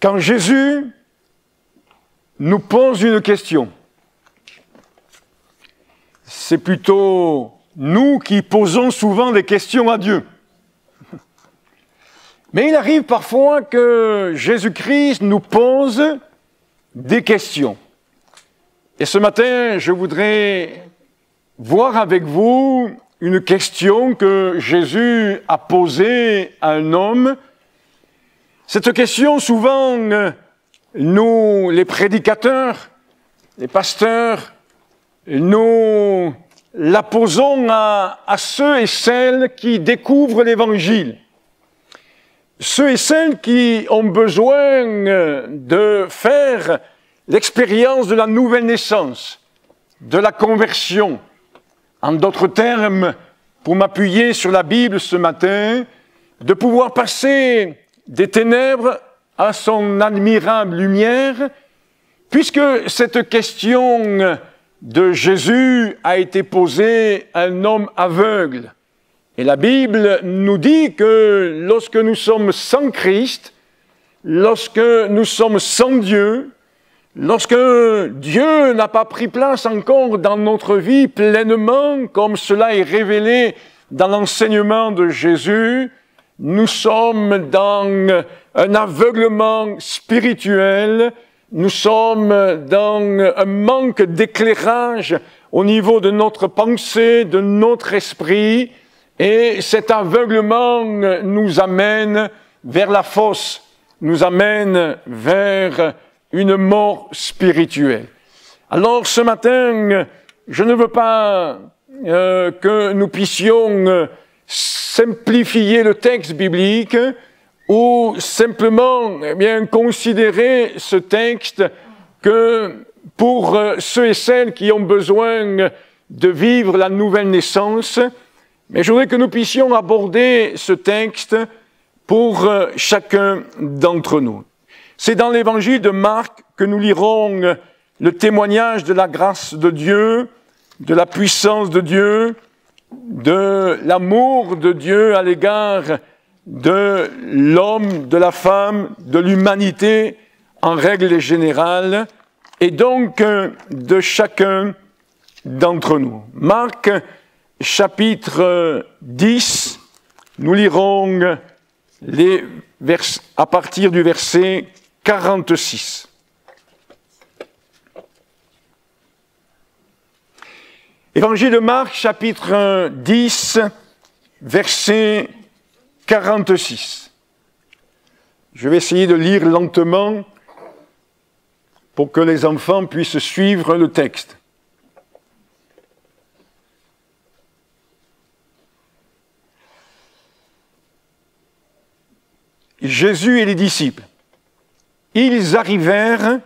Quand Jésus nous pose une question, c'est plutôt nous qui posons souvent des questions à Dieu. Mais il arrive parfois que Jésus-Christ nous pose des questions. Et ce matin, je voudrais voir avec vous une question que Jésus a posée à un homme. Cette question, souvent, nous, les prédicateurs, les pasteurs, nous la posons à ceux et celles qui découvrent l'Évangile. Ceux et celles qui ont besoin de faire l'expérience de la nouvelle naissance, de la conversion. En d'autres termes, pour m'appuyer sur la Bible ce matin, de pouvoir passer des ténèbres à son admirable lumière, puisque cette question de Jésus a été posée à un homme aveugle. Et la Bible nous dit que lorsque nous sommes sans Christ, lorsque nous sommes sans Dieu, lorsque Dieu n'a pas pris place encore dans notre vie pleinement, comme cela est révélé dans l'enseignement de Jésus, nous sommes dans un aveuglement spirituel, nous sommes dans un manque d'éclairage au niveau de notre pensée, de notre esprit, et cet aveuglement nous amène vers la fosse, nous amène vers une mort spirituelle. Alors ce matin, je ne veux pas que nous puissions simplifier le texte biblique ou simplement considérer ce texte que pour ceux et celles qui ont besoin de vivre la nouvelle naissance, mais je voudrais que nous puissions aborder ce texte pour chacun d'entre nous. C'est dans l'évangile de Marc que nous lirons le témoignage de la grâce de Dieu, de la puissance de Dieu, de l'amour de Dieu à l'égard de l'homme, de la femme, de l'humanité en règle générale, et donc de chacun d'entre nous. Marc, chapitre 10, nous lirons à partir du verset 46. Évangile de Marc, chapitre 10, verset 46. Je vais essayer de lire lentement pour que les enfants puissent suivre le texte. Jésus et les disciples, ils arrivèrent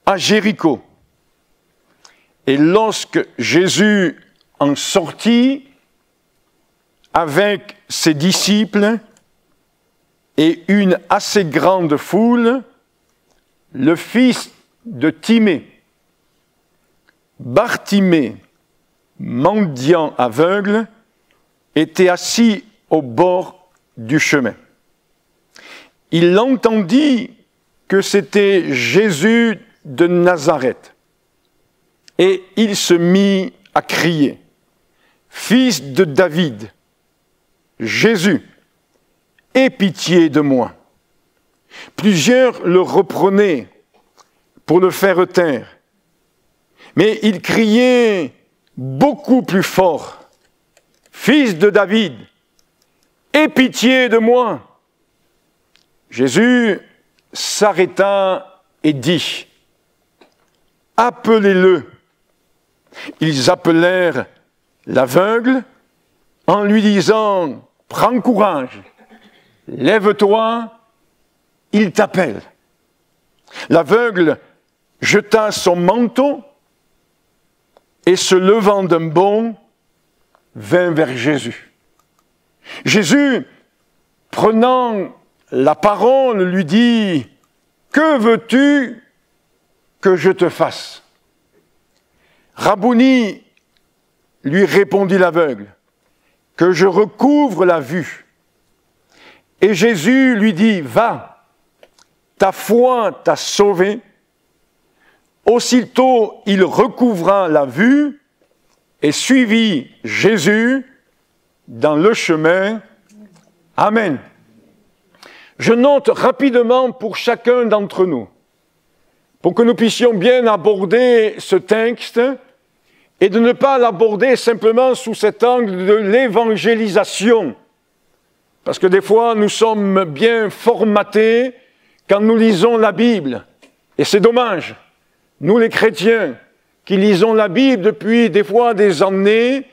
à Jéricho. Et lorsque Jésus en sortit avec ses disciples et une assez grande foule, le fils de Timée, Bartimée, mendiant aveugle, était assis au bord du chemin. Il entendit que c'était Jésus de Nazareth. Et il se mit à crier, « Fils de David, Jésus, aie pitié de moi. » Plusieurs le reprenaient pour le faire taire. Mais il criait beaucoup plus fort, « Fils de David, aie pitié de moi. » Jésus s'arrêta et dit, « Appelez-le. » Ils appelèrent l'aveugle en lui disant, « Prends courage, lève-toi, il t'appelle. » L'aveugle jeta son manteau et se levant d'un bond, vint vers Jésus. Jésus, prenant la parole, lui dit, « Que veux-tu que je te fasse ?» Rabouni, lui répondit l'aveugle, « Que je recouvre la vue. » Et Jésus lui dit, « Va, ta foi t'a sauvé. Aussitôt, il recouvra la vue et suivit Jésus dans le chemin. Amen. Je note rapidement pour chacun d'entre nous, pour que nous puissions bien aborder ce texte et de ne pas l'aborder simplement sous cet angle de l'évangélisation. Parce que des fois, nous sommes bien formatés quand nous lisons la Bible. Et c'est dommage. Nous, les chrétiens, qui lisons la Bible depuis des fois des années,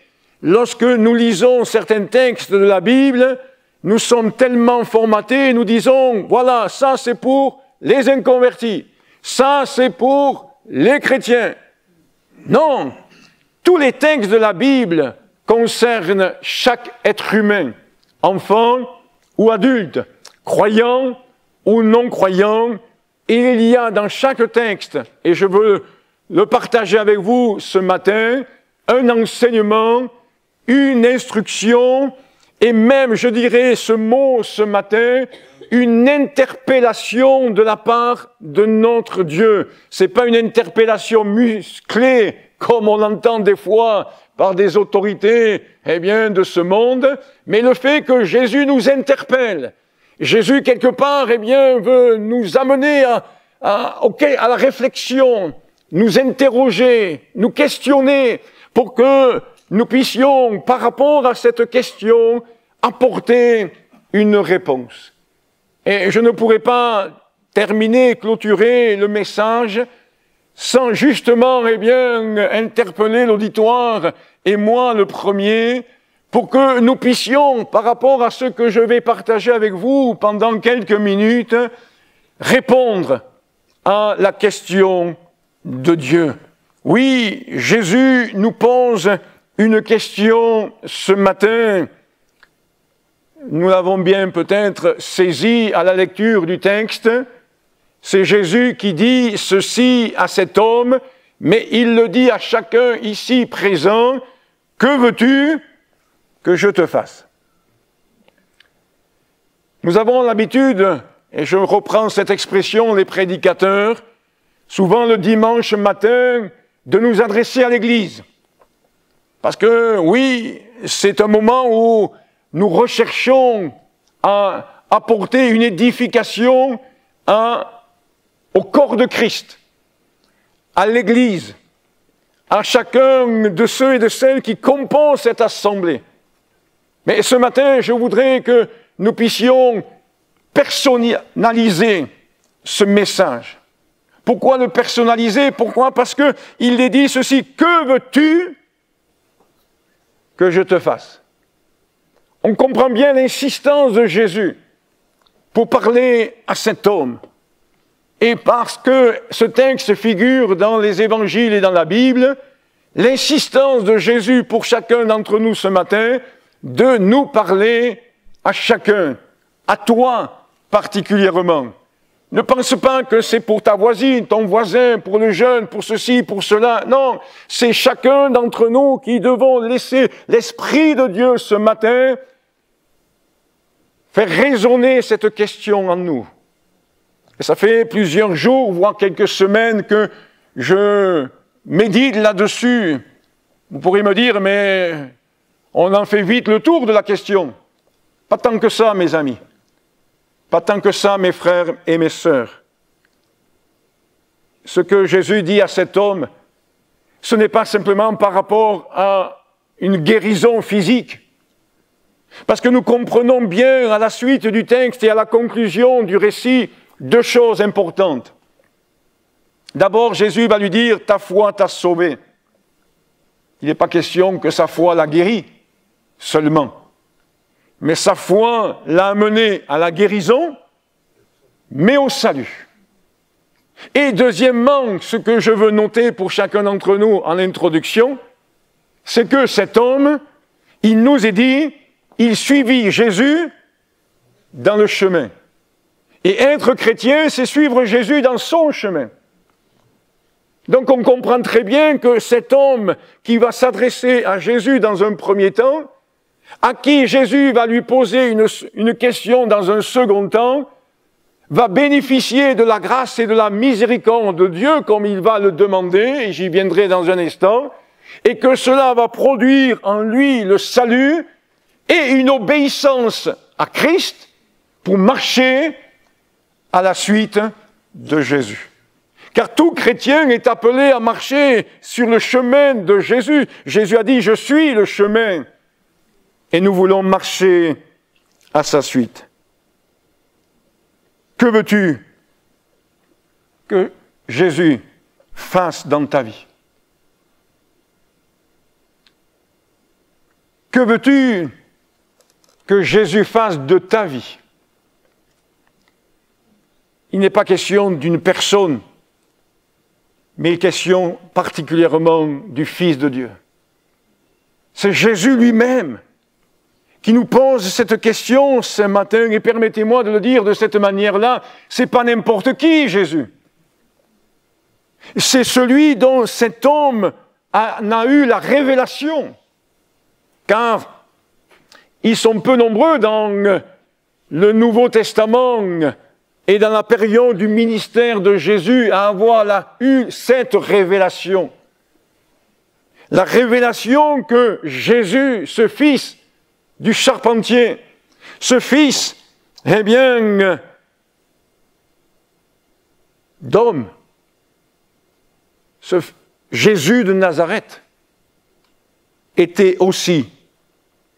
lorsque nous lisons certains textes de la Bible, nous sommes tellement formatés, nous disons, voilà, ça c'est pour les inconvertis, ça c'est pour les chrétiens. Non, tous les textes de la Bible concernent chaque être humain, enfant ou adulte, croyant ou non croyant. Et il y a dans chaque texte, et je veux le partager avec vous ce matin, un enseignement, une instruction, et même, je dirais ce mot ce matin, une interpellation de la part de notre Dieu. C'est pas une interpellation musclée, comme on l'entend des fois par des autorités, de ce monde, mais le fait que Jésus nous interpelle. Jésus, quelque part, veut nous amener à la réflexion, nous interroger, nous questionner, pour que nous puissions, par rapport à cette question, apporter une réponse. Et je ne pourrais pas terminer, clôturer le message sans justement, interpeller l'auditoire, et moi le premier, pour que nous puissions, par rapport à ce que je vais partager avec vous pendant quelques minutes, répondre à la question de Dieu. Oui, Jésus nous pose une question ce matin. Nous l'avons bien peut-être saisi à la lecture du texte. C'est Jésus qui dit ceci à cet homme, mais il le dit à chacun ici présent. Que veux-tu que je te fasse? Nous avons l'habitude, et je reprends cette expression, les prédicateurs, souvent le dimanche matin, de nous adresser à l'Église. Parce que, oui, c'est un moment où nous recherchons à apporter une édification au corps de Christ, à l'Église, à chacun de ceux et de celles qui composent cette assemblée. Mais ce matin, je voudrais que nous puissions personnaliser ce message. Pourquoi le personnaliser? Pourquoi? Parce qu'il est dit ceci, que veux-tu que je te fasse? On comprend bien l'insistance de Jésus pour parler à cet homme. Et parce que ce texte figure dans les évangiles et dans la Bible, l'insistance de Jésus pour chacun d'entre nous ce matin, de nous parler à chacun, à toi particulièrement. Ne pense pas que c'est pour ta voisine, ton voisin, pour le jeune, pour ceci, pour cela. Non, c'est chacun d'entre nous qui devons laisser l'Esprit de Dieu ce matin faire résonner cette question en nous. Et ça fait plusieurs jours, voire quelques semaines que je médite là-dessus. Vous pourrez me dire, mais on en fait vite le tour de la question. Pas tant que ça, mes amis. Pas tant que ça, mes frères et mes sœurs. Ce que Jésus dit à cet homme, ce n'est pas simplement par rapport à une guérison physique. Parce que nous comprenons bien à la suite du texte et à la conclusion du récit deux choses importantes. D'abord, Jésus va lui dire « ta foi t'a sauvé ». Il n'est pas question que sa foi l'a guéri seulement. Mais sa foi l'a amené à la guérison, mais au salut. Et deuxièmement, ce que je veux noter pour chacun d'entre nous en introduction, c'est que cet homme, il nous est dit, il suivit Jésus dans le chemin. Et être chrétien, c'est suivre Jésus dans son chemin. Donc on comprend très bien que cet homme qui va s'adresser à Jésus dans un premier temps, à qui Jésus va lui poser une question dans un second temps, va bénéficier de la grâce et de la miséricorde de Dieu comme il va le demander, et j'y viendrai dans un instant, et que cela va produire en lui le salut et une obéissance à Christ pour marcher à la suite de Jésus. Car tout chrétien est appelé à marcher sur le chemin de Jésus. Jésus a dit, je suis le chemin. Et nous voulons marcher à sa suite. Que veux-tu que Jésus fasse dans ta vie? Que veux-tu que Jésus fasse de ta vie? Il n'est pas question d'une personne, mais question particulièrement du Fils de Dieu. C'est Jésus lui-même qui nous pose cette question ce matin, et permettez-moi de le dire de cette manière-là, c'est pas n'importe qui, Jésus. C'est celui dont cet homme a eu la révélation, car ils sont peu nombreux dans le Nouveau Testament et dans la période du ministère de Jésus à avoir eu cette révélation. La révélation que Jésus, ce Fils du charpentier, ce Fils, eh bien, d'homme, ce Jésus de Nazareth, était aussi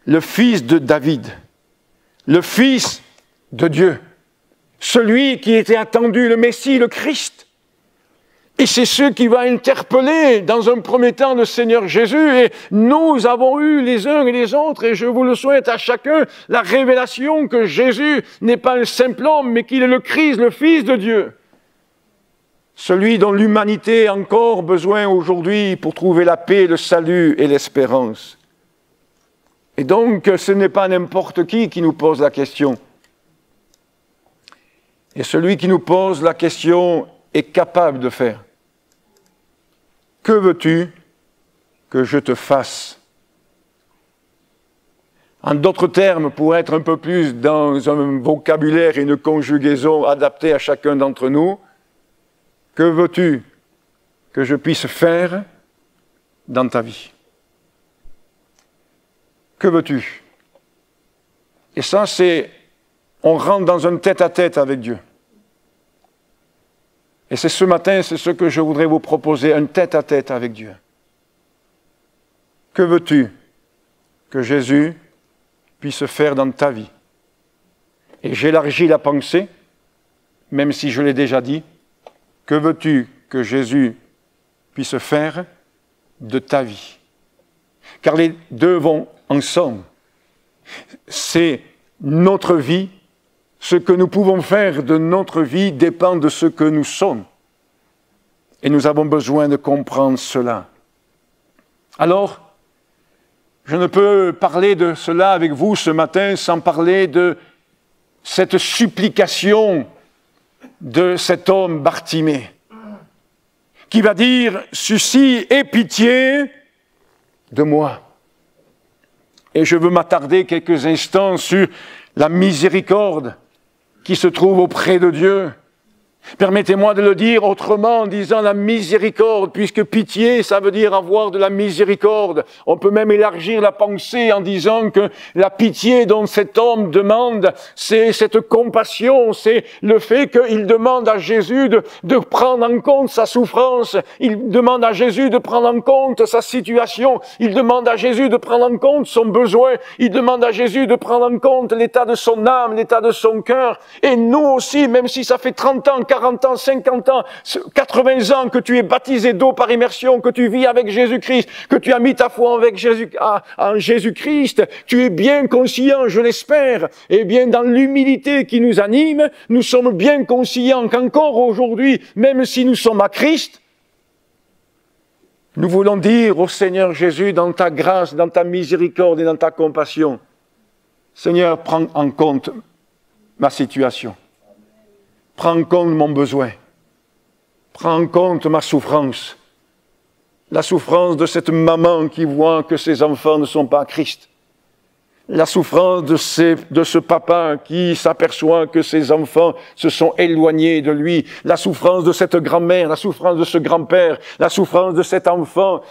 le Fils de David, le Fils de Dieu, celui qui était attendu, le Messie, le Christ. Et c'est ce qui va interpeller dans un premier temps le Seigneur Jésus. Et nous avons eu les uns et les autres, et je vous le souhaite à chacun, la révélation que Jésus n'est pas un simple homme, mais qu'il est le Christ, le Fils de Dieu. Celui dont l'humanité a encore besoin aujourd'hui pour trouver la paix, le salut et l'espérance. Et donc, ce n'est pas n'importe qui nous pose la question. Et celui qui nous pose la question est capable de faire. Que veux-tu que je te fasse? En d'autres termes, pour être un peu plus dans un vocabulaire et une conjugaison adaptée à chacun d'entre nous, que veux-tu que je puisse faire dans ta vie? Que veux-tu? Et ça, on rentre dans un tête-à-tête avec Dieu. Et c'est ce matin, c'est ce que je voudrais vous proposer, un tête-à-tête avec Dieu. Que veux-tu que Jésus puisse faire dans ta vie? Et j'élargis la pensée, même si je l'ai déjà dit. Que veux-tu que Jésus puisse faire de ta vie? Car les deux vont ensemble. C'est notre vie. Ce que nous pouvons faire de notre vie dépend de ce que nous sommes. Et nous avons besoin de comprendre cela. Alors, je ne peux parler de cela avec vous ce matin sans parler de cette supplication de cet homme Bartimée, qui va dire « Ceci, aie pitié de moi ». Et je veux m'attarder quelques instants sur la miséricorde qui se trouve auprès de Dieu. Permettez-moi de le dire autrement en disant la miséricorde, puisque pitié, ça veut dire avoir de la miséricorde. On peut même élargir la pensée en disant que la pitié dont cet homme demande, c'est cette compassion, c'est le fait qu'il demande à Jésus de prendre en compte sa souffrance, il demande à Jésus de prendre en compte sa situation, il demande à Jésus de prendre en compte son besoin, il demande à Jésus de prendre en compte l'état de son âme, l'état de son cœur. Et nous aussi, même si ça fait 30 ans, 40 ans, 50 ans, 80 ans que tu es baptisé d'eau par immersion, que tu vis avec Jésus-Christ, que tu as mis ta foi en Jésus-Christ, tu es bien conscient, je l'espère, et bien dans l'humilité qui nous anime, nous sommes bien conscients qu'encore aujourd'hui, même si nous sommes à Christ, nous voulons dire au Seigneur Jésus, dans ta grâce, dans ta miséricorde et dans ta compassion, Seigneur, prends en compte ma situation. Prends en compte mon besoin. Prends en compte ma souffrance. La souffrance de cette maman qui voit que ses enfants ne sont pas à Christ. La souffrance de ce papa qui s'aperçoit que ses enfants se sont éloignés de lui. La souffrance de cette grand-mère, la souffrance de ce grand-père, la souffrance de cet enfant,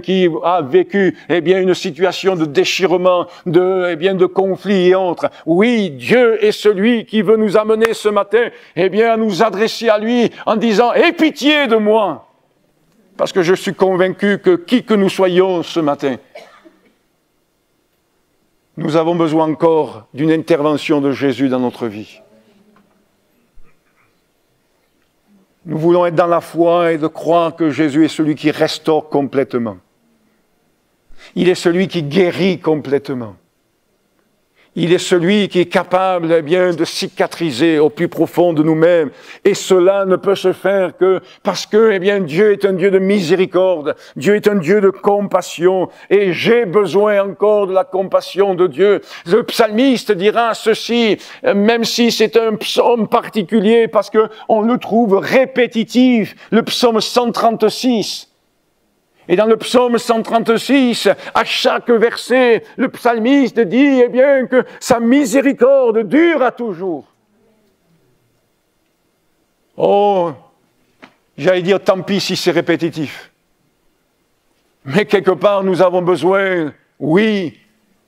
qui a vécu, une situation de déchirement, de conflit et autres. Oui, Dieu est celui qui veut nous amener ce matin, à nous adresser à lui en disant, aie pitié de moi. Parce que je suis convaincu que qui que nous soyons ce matin, nous avons besoin encore d'une intervention de Jésus dans notre vie. Nous voulons être dans la foi et de croire que Jésus est celui qui restaure complètement. Il est celui qui guérit complètement. Il est celui qui est capable, de cicatriser au plus profond de nous-mêmes. Et cela ne peut se faire que parce que, Dieu est un Dieu de miséricorde. Dieu est un Dieu de compassion. Et j'ai besoin encore de la compassion de Dieu. Le psalmiste dira ceci, même si c'est un psaume particulier, parce que on le trouve répétitif. Le psaume 136. Et dans le psaume 136, à chaque verset, le psalmiste dit, que sa miséricorde dure à toujours. Oh, j'allais dire, tant pis si c'est répétitif. Mais quelque part, nous avons besoin, oui,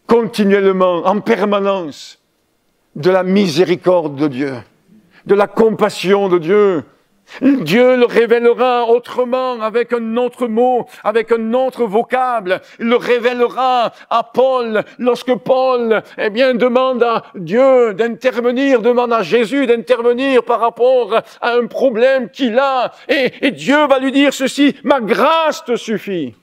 continuellement, en permanence, de la miséricorde de Dieu, de la compassion de Dieu. Dieu le révélera autrement, avec un autre mot, avec un autre vocable. Il le révélera à Paul, lorsque Paul, demande à Dieu d'intervenir, demande à Jésus d'intervenir par rapport à un problème qu'il a. Et Dieu va lui dire ceci, ma grâce te suffit.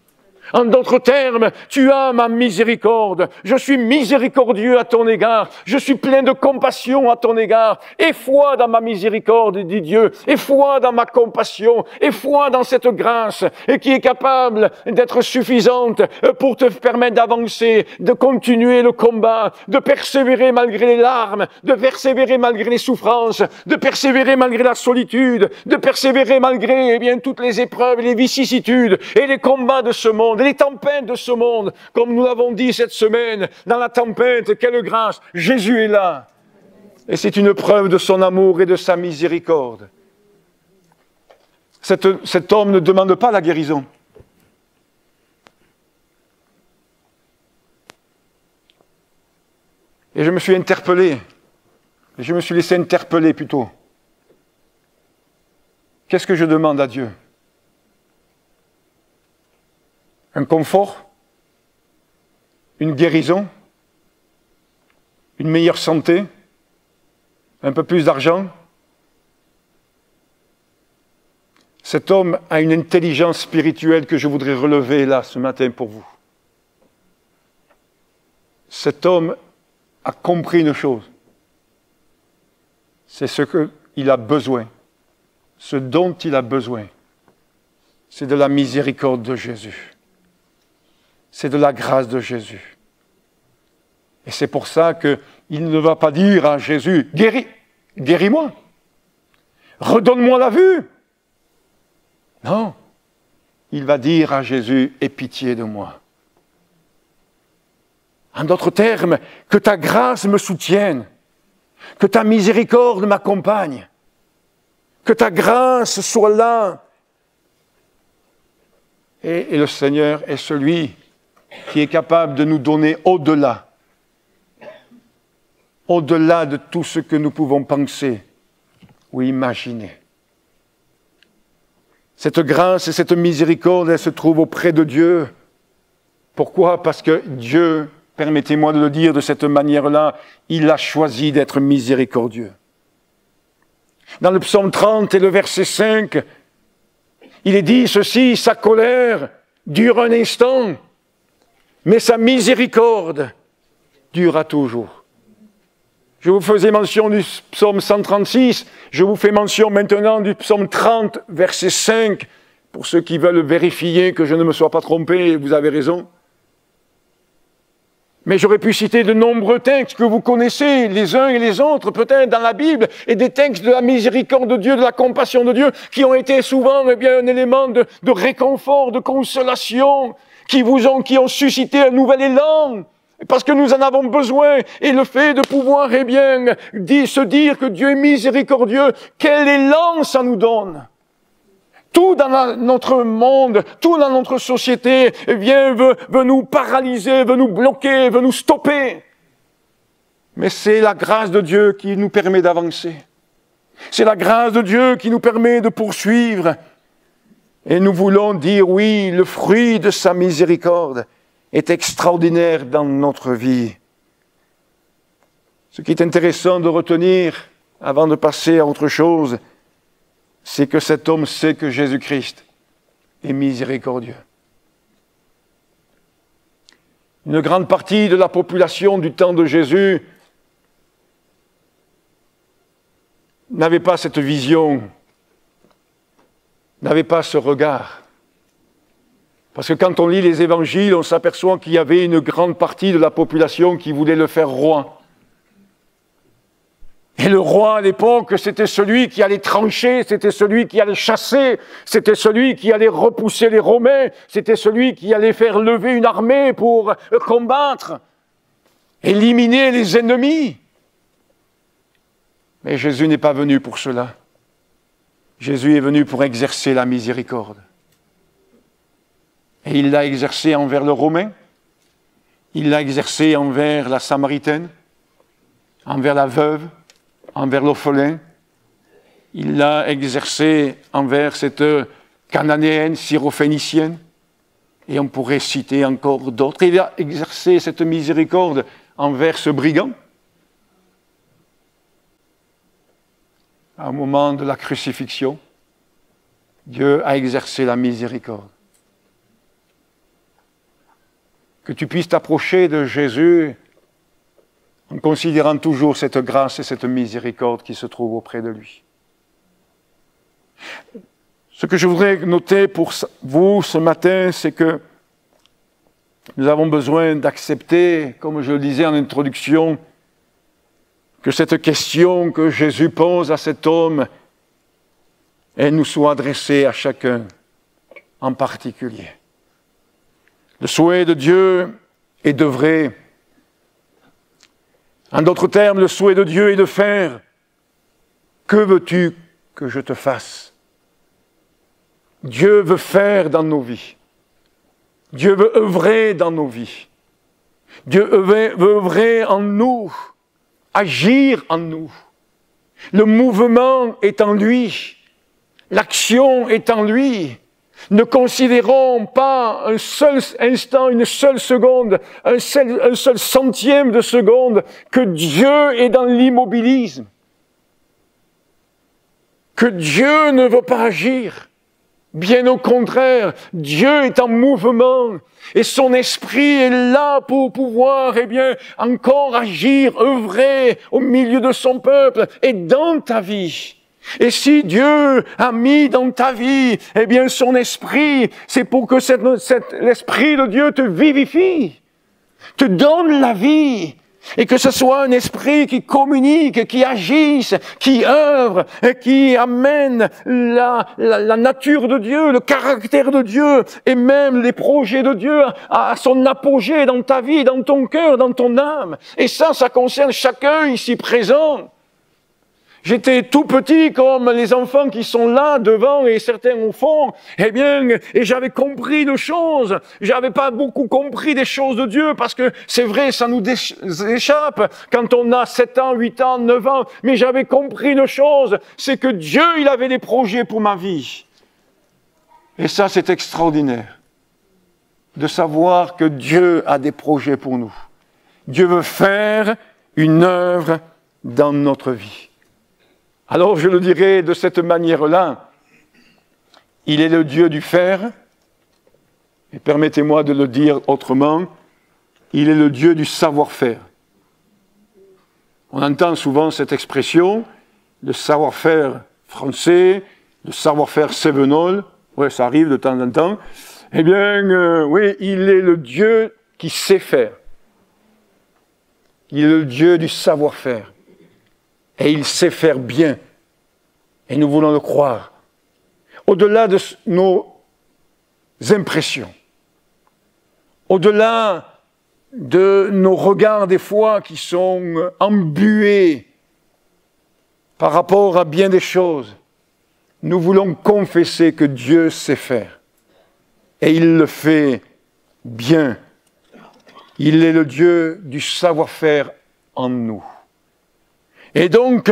En d'autres termes, tu as ma miséricorde. Je suis miséricordieux à ton égard. Je suis plein de compassion à ton égard. Aie foi dans ma miséricorde, dit Dieu. Aie foi dans ma compassion. Aie foi dans cette grâce qui est capable d'être suffisante pour te permettre d'avancer, de continuer le combat, de persévérer malgré les larmes, de persévérer malgré les souffrances, de persévérer malgré la solitude, de persévérer malgré toutes les épreuves, les vicissitudes et les combats de ce monde. Les tempêtes de ce monde, comme nous l'avons dit cette semaine, dans la tempête, quelle grâce, Jésus est là. Et c'est une preuve de son amour et de sa miséricorde. Cet homme ne demande pas la guérison. Et je me suis interpellé, je me suis laissé interpeller plutôt. Qu'est-ce que je demande à Dieu ? Un confort, une guérison, une meilleure santé, un peu plus d'argent. Cet homme a une intelligence spirituelle que je voudrais relever là ce matin pour vous. Cet homme a compris une chose. C'est ce qu'il a besoin. Ce dont il a besoin, c'est de la miséricorde de Jésus. C'est de la grâce de Jésus. Et c'est pour ça qu'il ne va pas dire à Jésus, guéris-moi, redonne-moi la vue. Non, il va dire à Jésus, aie pitié de moi. En d'autres termes, que ta grâce me soutienne, que ta miséricorde m'accompagne, que ta grâce soit là. Et le Seigneur est celui qui est capable de nous donner au-delà de tout ce que nous pouvons penser ou imaginer. Cette grâce et cette miséricorde, elle se trouve auprès de Dieu. Pourquoi ? Parce que Dieu, permettez-moi de le dire de cette manière-là, il a choisi d'être miséricordieux. Dans le psaume 30 et le verset 5, il est dit ceci, sa colère dure un instant, mais sa miséricorde durera toujours. Je vous faisais mention du psaume 136, je vous fais mention maintenant du psaume 30, verset 5, pour ceux qui veulent vérifier que je ne me sois pas trompé, vous avez raison. Mais j'aurais pu citer de nombreux textes que vous connaissez, les uns et les autres, peut-être dans la Bible, et des textes de la miséricorde de Dieu, de la compassion de Dieu, qui ont été souvent un élément de réconfort, de consolation, qui ont suscité un nouvel élan parce que nous en avons besoin. Et le fait de pouvoir, se dire que Dieu est miséricordieux, quel élan ça nous donne. Tout dans notre monde, tout dans notre société, veut nous paralyser, veut nous bloquer, veut nous stopper. Mais c'est la grâce de Dieu qui nous permet d'avancer. C'est la grâce de Dieu qui nous permet de poursuivre. Et nous voulons dire, oui, le fruit de sa miséricorde est extraordinaire dans notre vie. Ce qui est intéressant de retenir, avant de passer à autre chose, c'est que cet homme sait que Jésus-Christ est miséricordieux. Une grande partie de la population du temps de Jésus n'avait pas cette vision, n'avait pas ce regard. Parce que quand on lit les évangiles, on s'aperçoit qu'il y avait une grande partie de la population qui voulait le faire roi. Et le roi à l'époque, c'était celui qui allait trancher, c'était celui qui allait chasser, c'était celui qui allait repousser les Romains, c'était celui qui allait faire lever une armée pour combattre, éliminer les ennemis. Mais Jésus n'est pas venu pour cela. Jésus est venu pour exercer la miséricorde. Et il l'a exercé envers le Romain, il l'a exercé envers la Samaritaine, envers la veuve, envers l'orphelin. Il l'a exercé envers cette Cananéenne, Syrophénicienne, et on pourrait citer encore d'autres. Il a exercé cette miséricorde envers ce brigand. Au moment de la crucifixion, Dieu a exercé la miséricorde. Que tu puisses t'approcher de Jésus en considérant toujours cette grâce et cette miséricorde qui se trouvent auprès de lui. Ce que je voudrais noter pour vous ce matin, c'est que nous avons besoin d'accepter, comme je le disais en introduction, que cette question que Jésus pose à cet homme, elle nous soit adressée à chacun en particulier. Le souhait de Dieu est d'œuvrer. En d'autres termes, le souhait de Dieu est de faire. Que veux-tu que je te fasse? Dieu veut faire dans nos vies. Dieu veut œuvrer dans nos vies. Dieu veut œuvrer en nous, agir en nous. Le mouvement est en lui. L'action est en lui. Ne considérons pas un seul instant, une seule seconde, un seul centième de seconde que Dieu est dans l'immobilisme, que Dieu ne veut pas agir. Bien au contraire, Dieu est en mouvement et son esprit est là pour pouvoir, encore agir, œuvrer au milieu de son peuple et dans ta vie. Et si Dieu a mis dans ta vie, son esprit, c'est pour que l'esprit de Dieu te vivifie, te donne la vie, et que ce soit un esprit qui communique, qui agisse, qui œuvre, et qui amène la nature de Dieu, le caractère de Dieu, et même les projets de Dieu à son apogée dans ta vie, dans ton cœur, dans ton âme. Et ça concerne chacun ici présent. J'étais tout petit comme les enfants qui sont là devant et certains au fond, et j'avais compris de choses. J'avais pas beaucoup compris des choses de Dieu parce que c'est vrai, ça nous échappe quand on a 7 ans, 8 ans, 9 ans, mais j'avais compris une chose, c'est que Dieu, il avait des projets pour ma vie. Et ça, c'est extraordinaire de savoir que Dieu a des projets pour nous. Dieu veut faire une œuvre dans notre vie. Alors je le dirais de cette manière-là, il est le Dieu du faire, et permettez-moi de le dire autrement, il est le Dieu du savoir-faire. On entend souvent cette expression, le savoir-faire français, le savoir-faire cévenol, ouais, ça arrive de temps en temps, oui, il est le Dieu qui sait faire. Il est le Dieu du savoir-faire. Et il sait faire bien. Et nous voulons le croire. Au-delà de nos impressions, au-delà de nos regards des fois qui sont embués par rapport à bien des choses, nous voulons confesser que Dieu sait faire. Et il le fait bien. Il est le Dieu du savoir-faire en nous. Et donc,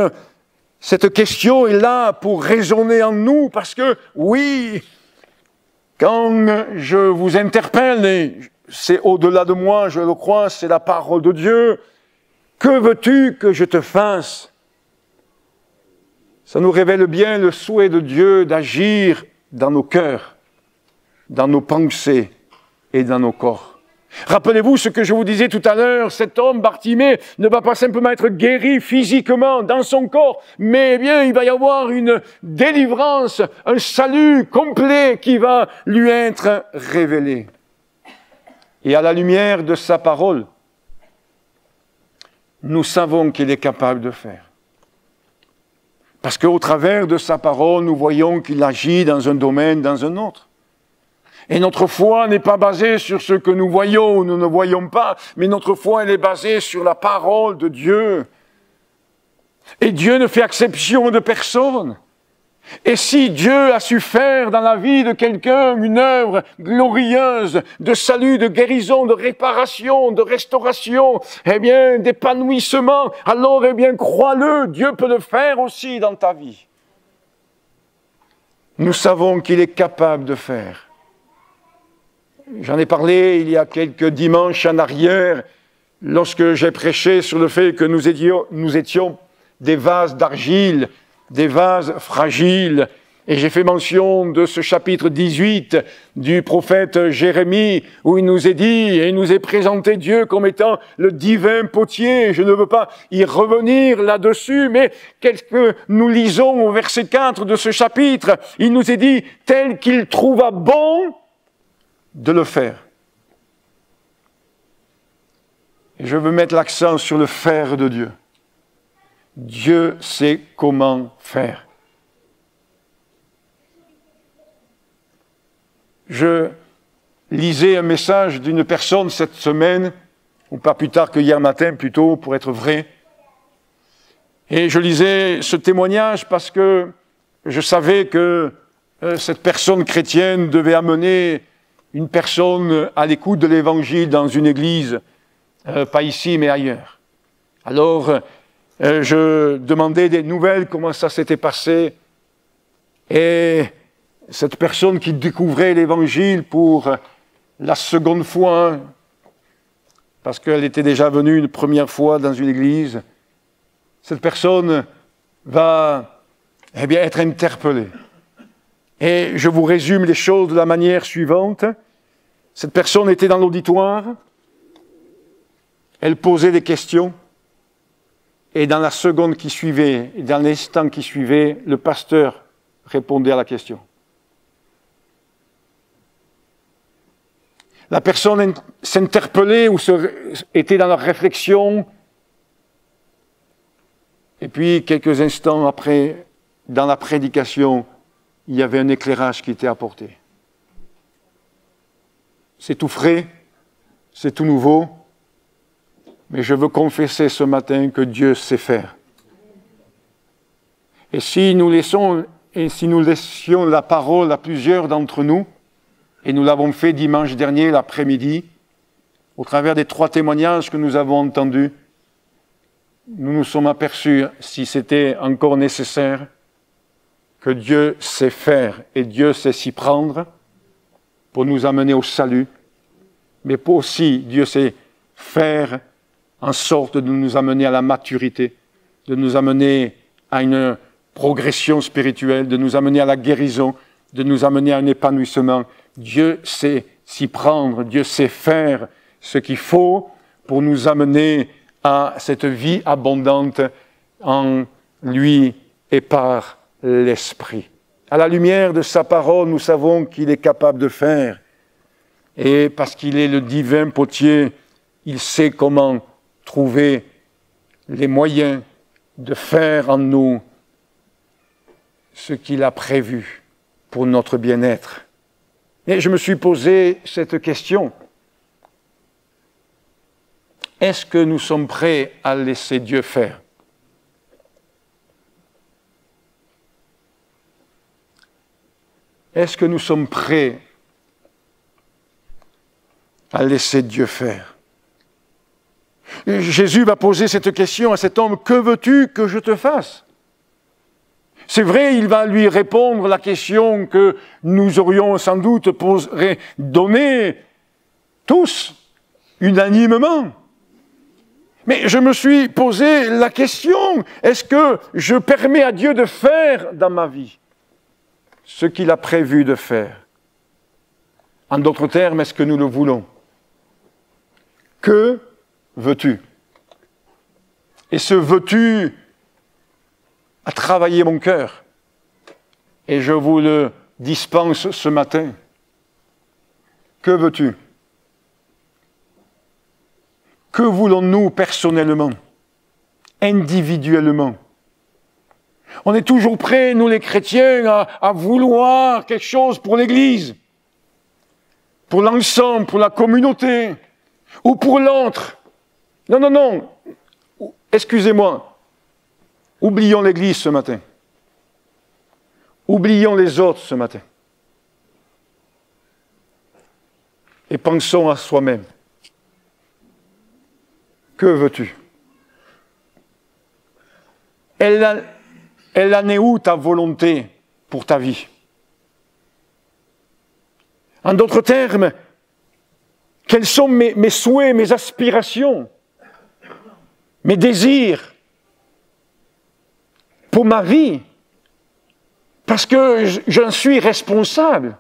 cette question est là pour résonner en nous, parce que, oui, quand je vous interpelle, et c'est au-delà de moi, je le crois, c'est la parole de Dieu, que veux-tu que je te fasse? Ça nous révèle bien le souhait de Dieu d'agir dans nos cœurs, dans nos pensées et dans nos corps. Rappelez-vous ce que je vous disais tout à l'heure, cet homme, Bartimée, ne va pas simplement être guéri physiquement dans son corps, mais eh bien, il va y avoir une délivrance, un salut complet qui va lui être révélé. Et à la lumière de sa parole, nous savons qu'il est capable de faire. Parce qu'au travers de sa parole, nous voyons qu'il agit dans un domaine, dans un autre. Et notre foi n'est pas basée sur ce que nous voyons ou nous ne voyons pas, mais notre foi, elle est basée sur la parole de Dieu. Et Dieu ne fait exception de personne. Et si Dieu a su faire dans la vie de quelqu'un une œuvre glorieuse de salut, de guérison, de réparation, de restauration, eh bien, d'épanouissement, alors, eh bien, crois-le, Dieu peut le faire aussi dans ta vie. Nous savons qu'il est capable de faire. J'en ai parlé il y a quelques dimanches en arrière, lorsque j'ai prêché sur le fait que nous étions des vases d'argile, des vases fragiles. Et j'ai fait mention de ce chapitre 18 du prophète Jérémie, où il nous est dit, et il nous est présenté Dieu comme étant le divin potier. Je ne veux pas y revenir là-dessus, mais qu'est-ce que nous lisons au verset 4 de ce chapitre? Il nous est dit, tel qu'il trouva bon de le faire. Et je veux mettre l'accent sur le faire de Dieu. Dieu sait comment faire. Je lisais un message d'une personne cette semaine, ou pas plus tard que hier matin plutôt, pour être vrai. Et je lisais ce témoignage parce que je savais que cette personne chrétienne devait amener une personne à l'écoute de l'Évangile dans une église, pas ici mais ailleurs. Alors, je demandais des nouvelles, comment ça s'était passé. Et cette personne qui découvrait l'Évangile pour la seconde fois, parce qu'elle était déjà venue une première fois dans une église, cette personne va être interpellée. Et je vous résume les choses de la manière suivante. Cette personne était dans l'auditoire, elle posait des questions, et dans la seconde qui suivait, et dans l'instant qui suivait, le pasteur répondait à la question. La personne s'interpellait ou était dans la réflexion, et puis quelques instants après, dans la prédication, il y avait un éclairage qui était apporté. C'est tout frais, c'est tout nouveau, mais je veux confesser ce matin que Dieu sait faire. Et si nous laissions la parole à plusieurs d'entre nous, et nous l'avons fait dimanche dernier l'après-midi, au travers des 3 témoignages que nous avons entendus, nous nous sommes aperçus, si c'était encore nécessaire, que Dieu sait faire et Dieu sait s'y prendre pour nous amener au salut, mais pour aussi Dieu sait faire en sorte de nous amener à la maturité, de nous amener à une progression spirituelle, de nous amener à la guérison, de nous amener à un épanouissement. Dieu sait s'y prendre, Dieu sait faire ce qu'il faut pour nous amener à cette vie abondante en lui et par l'Esprit. À la lumière de sa parole, nous savons qu'il est capable de faire. Et parce qu'il est le divin potier, il sait comment trouver les moyens de faire en nous ce qu'il a prévu pour notre bien-être. Et je me suis posé cette question. est-ce que nous sommes prêts à laisser Dieu faire? Est-ce que nous sommes prêts à laisser Dieu faire? Jésus va poser cette question à cet homme, « Que veux-tu que je te fasse ?» C'est vrai, il va lui répondre la question que nous aurions sans doute donnée tous, unanimement. Mais je me suis posé la question, est-ce que je permets à Dieu de faire dans ma vie ce qu'il a prévu de faire? En d'autres termes, est-ce que nous le voulons? Que veux-tu? Et ce veux-tu a travaillé mon cœur. Et je vous le dispense ce matin. Que veux-tu? Que voulons-nous personnellement, individuellement? On est toujours prêts, nous les chrétiens, à vouloir quelque chose pour l'Église, pour l'ensemble, pour la communauté, ou pour l'autre. Non, non, non. Excusez-moi. Oublions l'Église ce matin. Oublions les autres ce matin. Et pensons à soi-même. Que veux-tu? Elle en est où ta volonté pour ta vie? En d'autres termes, quels sont mes souhaits, mes aspirations, mes désirs pour ma vie? Parce que j'en suis responsable.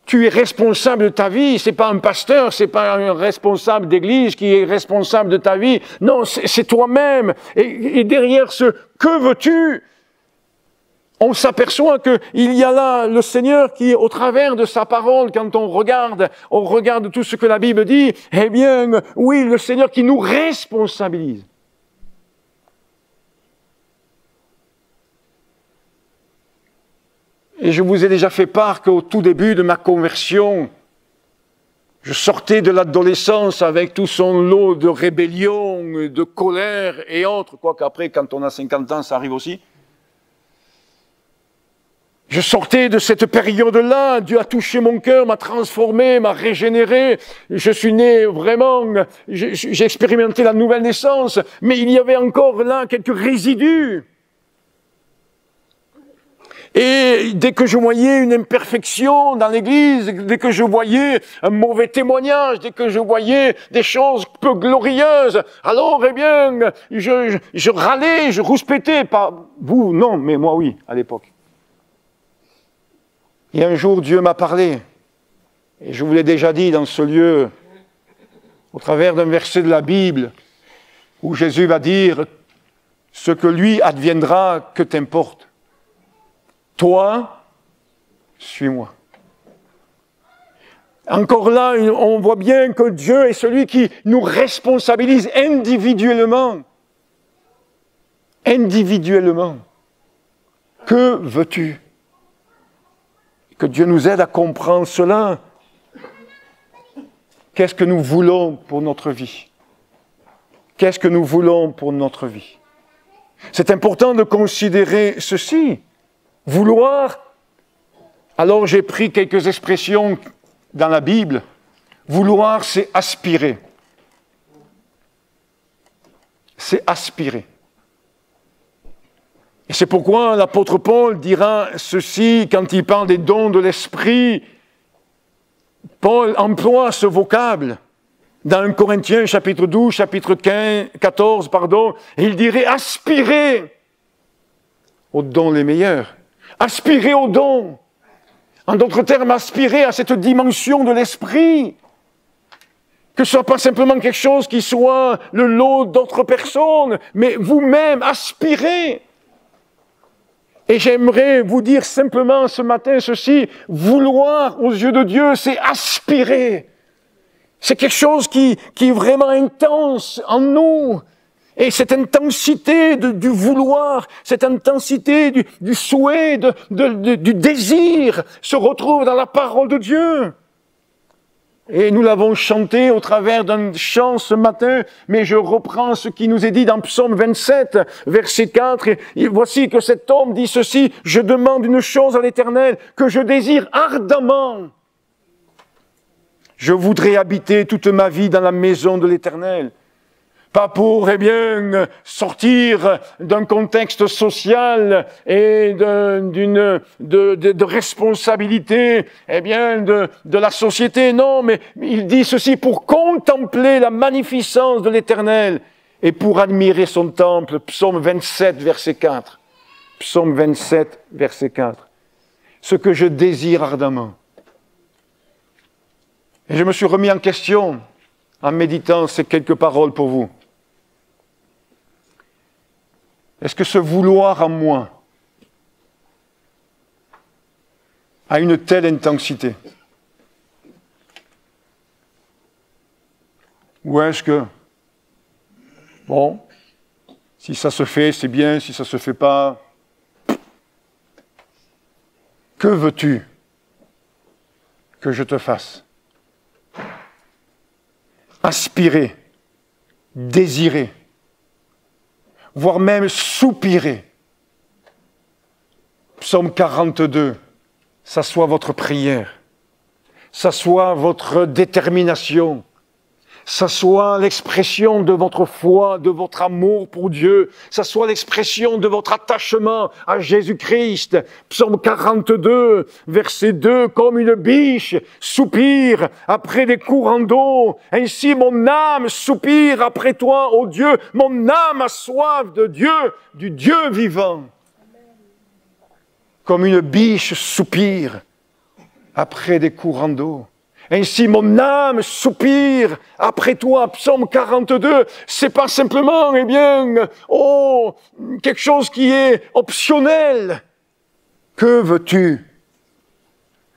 Tu es responsable de ta vie, c'est pas un pasteur, c'est pas un responsable d'église qui est responsable de ta vie. Non, c'est toi-même. Et derrière ce « que veux-tu » on s'aperçoit qu'il y a là le Seigneur qui, au travers de sa parole, quand on regarde tout ce que la Bible dit, eh bien, oui, le Seigneur qui nous responsabilise. Et je vous ai déjà fait part qu'au tout début de ma conversion, je sortais de l'adolescence avec tout son lot de rébellion, de colère et autres, quoique après, quand on a 50 ans, ça arrive aussi. Je sortais de cette période-là, Dieu a touché mon cœur, m'a transformé, m'a régénéré. Je suis né vraiment, j'ai expérimenté la nouvelle naissance, mais il y avait encore là quelques résidus. Et dès que je voyais une imperfection dans l'Église, dès que je voyais un mauvais témoignage, dès que je voyais des choses peu glorieuses, alors, eh bien, je râlais, je rouspétais. Pas vous, non, mais moi, oui, à l'époque. Et un jour, Dieu m'a parlé, et je vous l'ai déjà dit dans ce lieu, au travers d'un verset de la Bible, où Jésus va dire « Ce que lui adviendra, que t'importe. Toi, suis-moi. » Encore là, on voit bien que Dieu est celui qui nous responsabilise individuellement. Individuellement. Que veux-tu? Que Dieu nous aide à comprendre cela. Qu'est-ce que nous voulons pour notre vie? Qu'est-ce que nous voulons pour notre vie? C'est important de considérer ceci. Vouloir, alors j'ai pris quelques expressions dans la Bible. Vouloir, c'est aspirer. C'est aspirer. Et c'est pourquoi l'apôtre Paul dira ceci quand il parle des dons de l'Esprit. Paul emploie ce vocable dans 1 Corinthiens chapitre 12, chapitre 14, et il dirait aspirer aux dons les meilleurs. Aspirer aux dons. En d'autres termes, aspirer à cette dimension de l'Esprit. Que ce ne soit pas simplement quelque chose qui soit le lot d'autres personnes, mais vous-même, aspirez. Et j'aimerais vous dire simplement ce matin ceci, vouloir aux yeux de Dieu, c'est aspirer. C'est quelque chose qui est vraiment intense en nous. Et cette intensité du vouloir, cette intensité du souhait, du désir se retrouve dans la parole de Dieu. Et nous l'avons chanté au travers d'un chant ce matin, mais je reprends ce qui nous est dit dans Psaume 27, verset 4. Et voici que cet homme dit ceci: « Je demande une chose à l'Éternel, que je désire ardemment. Je voudrais habiter toute ma vie dans la maison de l'Éternel. » Pas pour, sortir d'un contexte social et de responsabilité, de la société. Non, mais il dit ceci: pour contempler la magnificence de l'Éternel et pour admirer son temple. Psaume 27, verset 4. Psaume 27, verset 4. Ce que je désire ardemment. Et je me suis remis en question en méditant ces quelques paroles pour vous. Est-ce que ce vouloir en moi a une telle intensité? Ou est-ce que, bon, si ça se fait, c'est bien, si ça ne se fait pas, que veux-tu que je te fasse? Aspirer, désirer, voire même soupirer. Psaume 42, ça soit votre prière, ça soit votre détermination, ça soit l'expression de votre foi, de votre amour pour Dieu, ça soit l'expression de votre attachement à Jésus-Christ. Psaume 42, verset 2, « Comme une biche soupire après des courants d'eau, ainsi mon âme soupire après toi, ô Dieu, mon âme a soif de Dieu, du Dieu vivant. » Comme une biche soupire après des courants d'eau. Ainsi, mon âme soupire après toi. Psaume 42, c'est pas simplement, quelque chose qui est optionnel. Que veux-tu?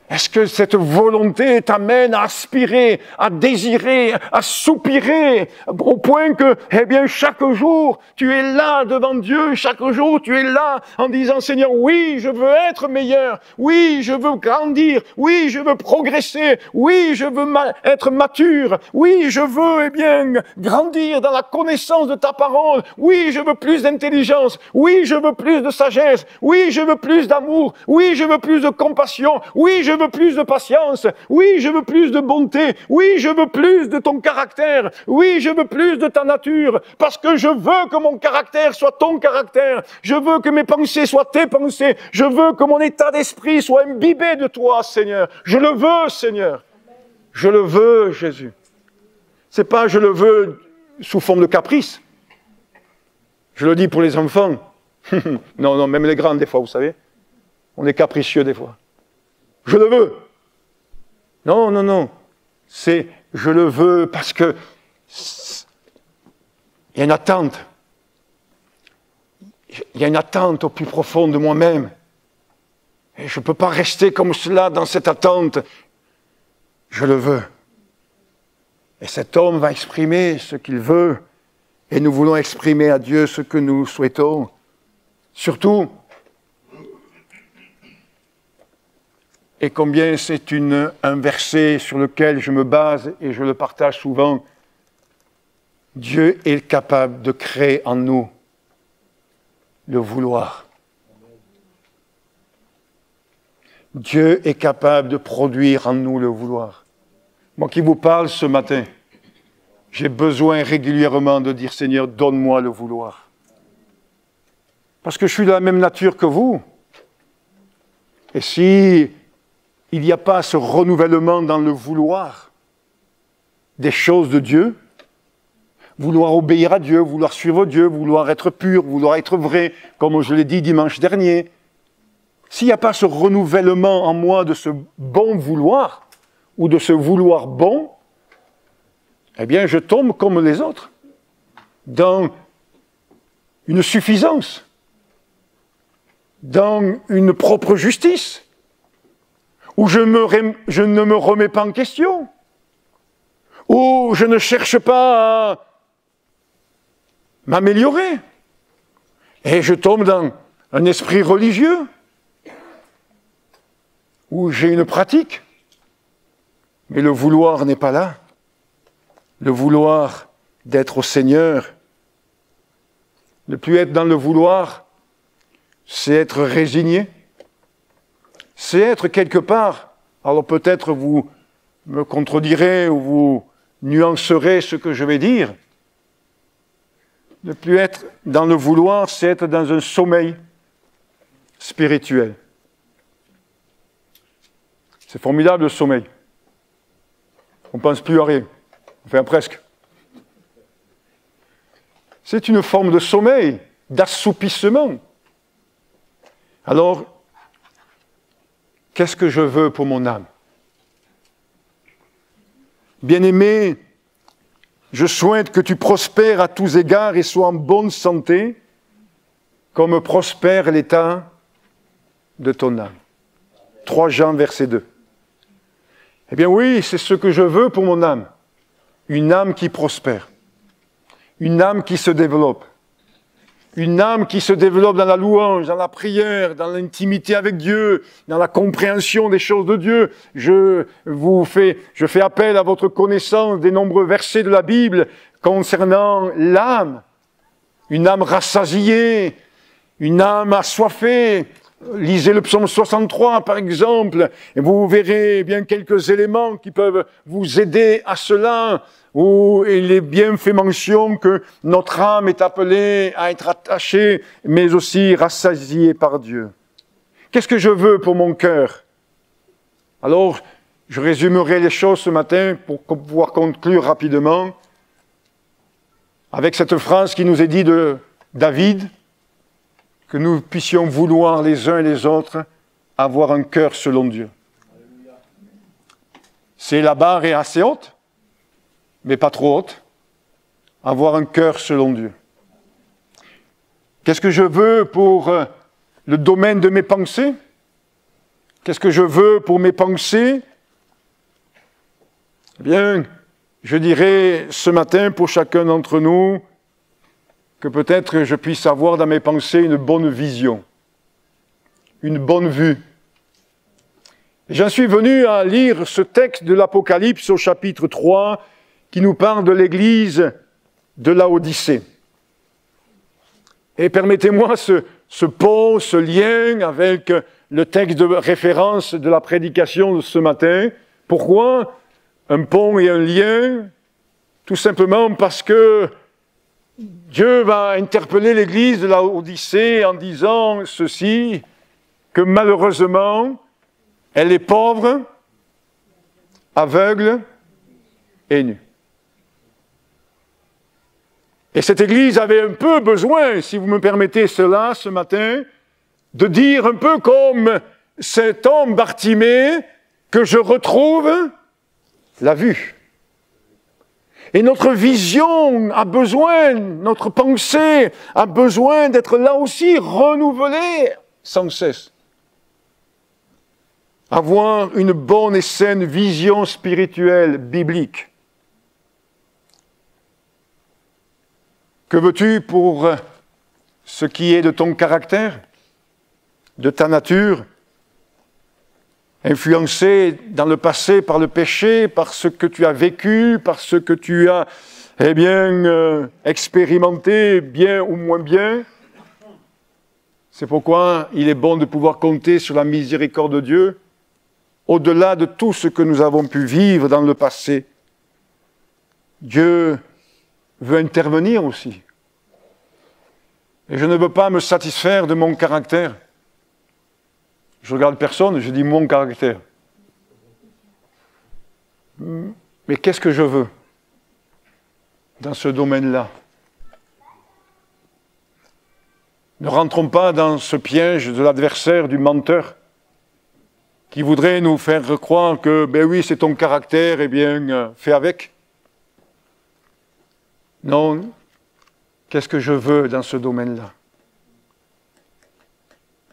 Est-ce que cette volonté t'amène à aspirer, à désirer, à soupirer, au point que, chaque jour, tu es là devant Dieu, chaque jour, tu es là en disant, Seigneur, oui, je veux être meilleur, oui, je veux grandir, oui, je veux progresser, oui, je veux être mature, oui, je veux, grandir dans la connaissance de ta parole, oui, je veux plus d'intelligence, oui, je veux plus de sagesse, oui, je veux plus d'amour, oui, je veux plus de compassion, oui, je veux plus de patience, oui, je veux plus de bonté, oui, je veux plus de ton caractère, oui, je veux plus de ta nature, parce que je veux que mon caractère soit ton caractère, je veux que mes pensées soient tes pensées, je veux que mon état d'esprit soit imbibé de toi, Seigneur. Je le veux, Seigneur. Je le veux, Jésus. C'est pas je le veux sous forme de caprice. Je le dis pour les enfants. Non, même les grands, des fois, vous savez. On est capricieux, des fois. Je le veux. Non. C'est je le veux parce que il y a une attente. Il y a une attente au plus profond de moi-même. Et je ne peux pas rester comme cela dans cette attente. Je le veux. Et cet homme va exprimer ce qu'il veut. Et nous voulons exprimer à Dieu ce que nous souhaitons. Surtout, et combien c'est un verset sur lequel je me base et je le partage souvent, Dieu est capable de créer en nous le vouloir. Dieu est capable de produire en nous le vouloir. Moi qui vous parle ce matin, j'ai besoin régulièrement de dire, Seigneur, donne-moi le vouloir. Parce que je suis de la même nature que vous. Et si il n'y a pas ce renouvellement dans le vouloir des choses de Dieu, vouloir obéir à Dieu, vouloir suivre Dieu, vouloir être pur, vouloir être vrai, comme je l'ai dit dimanche dernier, s'il n'y a pas ce renouvellement en moi de ce bon vouloir, ou de ce vouloir bon, je tombe comme les autres, dans une suffisance, dans une propre justice, où je ne me remets pas en question, où je ne cherche pas à m'améliorer, et je tombe dans un esprit religieux, où j'ai une pratique, Mais le vouloir n'est pas là. Le vouloir d'être au Seigneur, ne plus être dans le vouloir, c'est être résigné. C'est être quelque part, alors peut-être vous me contredirez ou vous nuancerez ce que je vais dire. Ne plus être dans le vouloir, c'est être dans un sommeil spirituel. C'est formidable le sommeil. On ne pense plus à rien. Enfin, presque. C'est une forme de sommeil, d'assoupissement. Alors, qu'est-ce que je veux pour mon âme? Bien-aimé, je souhaite que tu prospères à tous égards et sois en bonne santé, comme prospère l'état de ton âme. 3 Jean, verset 2. Eh bien oui, c'est ce que je veux pour mon âme. Une âme qui prospère. Une âme qui se développe. Une âme qui se développe dans la louange, dans la prière, dans l'intimité avec Dieu, dans la compréhension des choses de Dieu. Je fais appel à votre connaissance des nombreux versets de la Bible concernant l'âme. Une âme rassasiée, une âme assoiffée. Lisez le psaume 63, par exemple, et vous verrez bien quelques éléments qui peuvent vous aider à cela, où il est bien fait mention que notre âme est appelée à être attachée, mais aussi rassasiée par Dieu. Qu'est-ce que je veux pour mon cœur? Alors, je résumerai les choses ce matin pour pouvoir conclure rapidement avec cette phrase qui nous est dite de David, que nous puissions vouloir les uns et les autres avoir un cœur selon Dieu. C'est la barre est assez haute, mais pas trop haute. Avoir un cœur selon Dieu. Qu'est-ce que je veux pour le domaine de mes pensées? Qu'est-ce que je veux pour mes pensées? Eh bien, je dirais ce matin pour chacun d'entre nous, que peut-être je puisse avoir dans mes pensées une bonne vision, une bonne vue. Et j'en suis venu à lire ce texte de l'Apocalypse au chapitre 3 qui nous parle de l'église de Laodicée. Et permettez-moi ce pont, ce lien avec le texte de référence de la prédication de ce matin. Pourquoi un pont et un lien? Tout simplement parce que Dieu va interpeller l'église de Laodicée en disant ceci, que malheureusement, elle est pauvre, aveugle et nue. Et cette église avait un peu besoin, si vous me permettez cela ce matin, de dire un peu comme cet homme Bartimée, que je retrouve la vue. Et notre vision a besoin, notre pensée a besoin d'être là aussi renouvelée sans cesse. Avoir une bonne et saine vision spirituelle biblique. Que veux-tu pour ce qui est de ton caractère, de ta nature, influencé dans le passé par le péché, par ce que tu as vécu, par ce que tu as expérimenté, bien ou moins bien. C'est pourquoi il est bon de pouvoir compter sur la miséricorde de Dieu, au-delà de tout ce que nous avons pu vivre dans le passé. Dieu veut intervenir aussi. Et je ne veux pas me satisfaire de mon caractère. Je regarde personne, je dis mon caractère. Mais qu'est-ce que je veux dans ce domaine-là? Ne rentrons pas dans ce piège de l'adversaire, du menteur, qui voudrait nous faire croire que, ben oui, c'est ton caractère, eh bien, fais avec. Non, qu'est-ce que je veux dans ce domaine-là?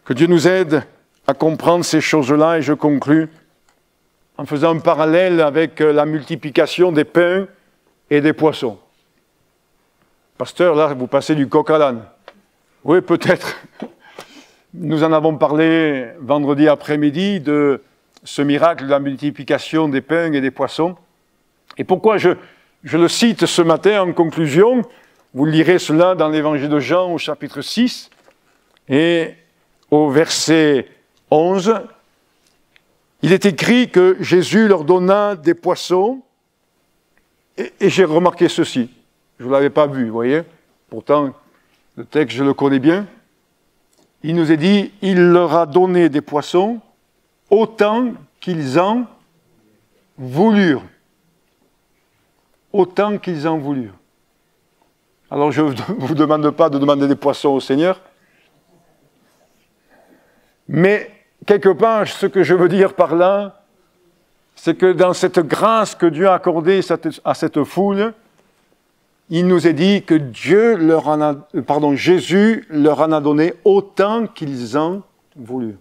Que Dieu nous aide à comprendre ces choses-là, et je conclus en faisant un parallèle avec la multiplication des pains et des poissons. Pasteur, là, vous passez du coq à l'âne. Oui, peut-être. Nous en avons parlé vendredi après-midi de ce miracle de la multiplication des pains et des poissons. Et pourquoi je le cite ce matin en conclusion? Vous lirez cela dans l'évangile de Jean au chapitre 6 et au verset 11. Il est écrit que Jésus leur donna des poissons et j'ai remarqué ceci. Je ne l'avais pas vu, vous voyez. Pourtant, le texte, je le connais bien. Il nous est dit, il leur a donné des poissons autant qu'ils en voulurent. Autant qu'ils en voulurent. Alors, je ne vous demande pas de demander des poissons au Seigneur. Mais, quelque part, ce que je veux dire par là, c'est que dans cette grâce que Dieu a accordée à cette foule, il nous est dit que Jésus leur en a donné autant qu'ils en voulurent.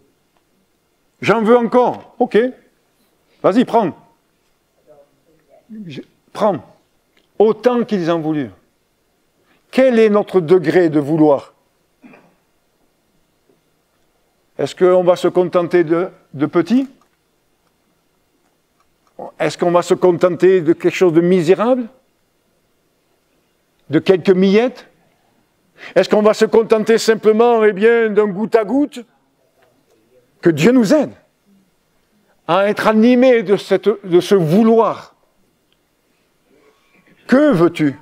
J'en veux encore. Ok. Vas-y, prends. Prends. Autant qu'ils en voulurent. Quel est notre degré de vouloir? Est-ce qu'on va se contenter de petit? Est-ce qu'on va se contenter de quelque chose de misérable? De quelques miettes? Est-ce qu'on va se contenter simplement, d'un goutte à goutte? Que Dieu nous aide à être animés de ce vouloir. Que veux-tu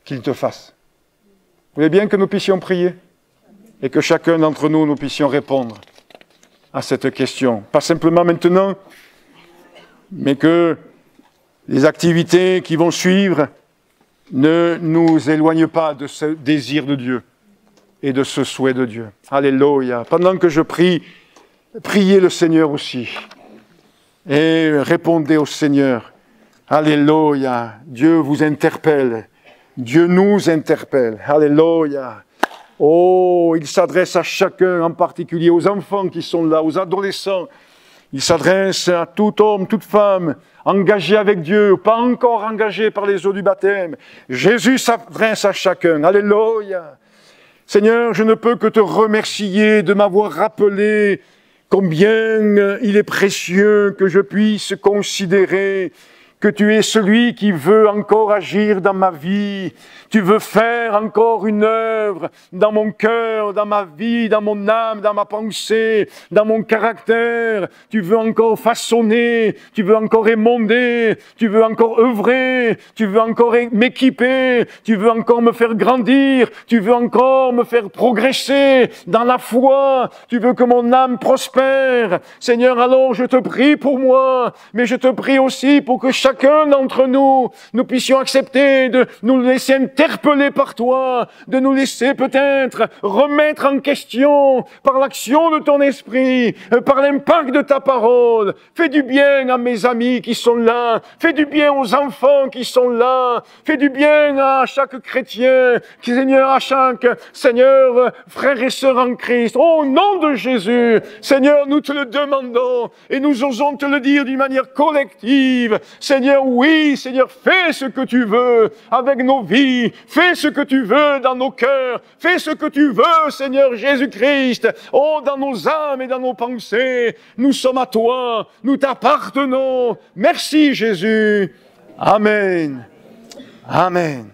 qu'il te fasse? Vous voulez bien que nous puissions prier et que chacun d'entre nous puissions répondre à cette question. Pas simplement maintenant, mais que les activités qui vont suivre ne nous éloignent pas de ce désir de Dieu et de ce souhait de Dieu. Alléluia. Pendant que je prie, priez le Seigneur aussi. Et répondez au Seigneur. Alléluia. Dieu vous interpelle. Dieu nous interpelle. Alléluia. Oh, il s'adresse à chacun, en particulier aux enfants qui sont là, aux adolescents. Il s'adresse à tout homme, toute femme, engagé avec Dieu, pas encore engagé par les eaux du baptême. Jésus s'adresse à chacun. Alléluia. Seigneur, je ne peux que te remercier de m'avoir rappelé combien il est précieux que je puisse considérer que tu es celui qui veut encore agir dans ma vie. Tu veux faire encore une œuvre dans mon cœur, dans ma vie, dans mon âme, dans ma pensée, dans mon caractère. Tu veux encore façonner, tu veux encore émonder, tu veux encore œuvrer, tu veux encore m'équiper, tu veux encore me faire grandir, tu veux encore me faire progresser dans la foi, tu veux que mon âme prospère. Seigneur, alors je te prie pour moi, mais je te prie aussi pour que chacun d'entre nous puissions accepter de nous laisser interpeller par toi, de nous laisser peut-être remettre en question par l'action de ton esprit, par l'impact de ta parole. Fais du bien à mes amis qui sont là, fais du bien aux enfants qui sont là, fais du bien à chaque chrétien, Seigneur, à chaque, Seigneur, frère et sœur en Christ. Au nom de Jésus, Seigneur, nous te le demandons et nous osons te le dire d'une manière collective. Seigneur, oui, Seigneur, fais ce que tu veux avec nos vies, fais ce que tu veux dans nos cœurs, fais ce que tu veux, Seigneur Jésus-Christ, oh, dans nos âmes et dans nos pensées. Nous sommes à toi, nous t'appartenons. Merci Jésus. Amen. Amen.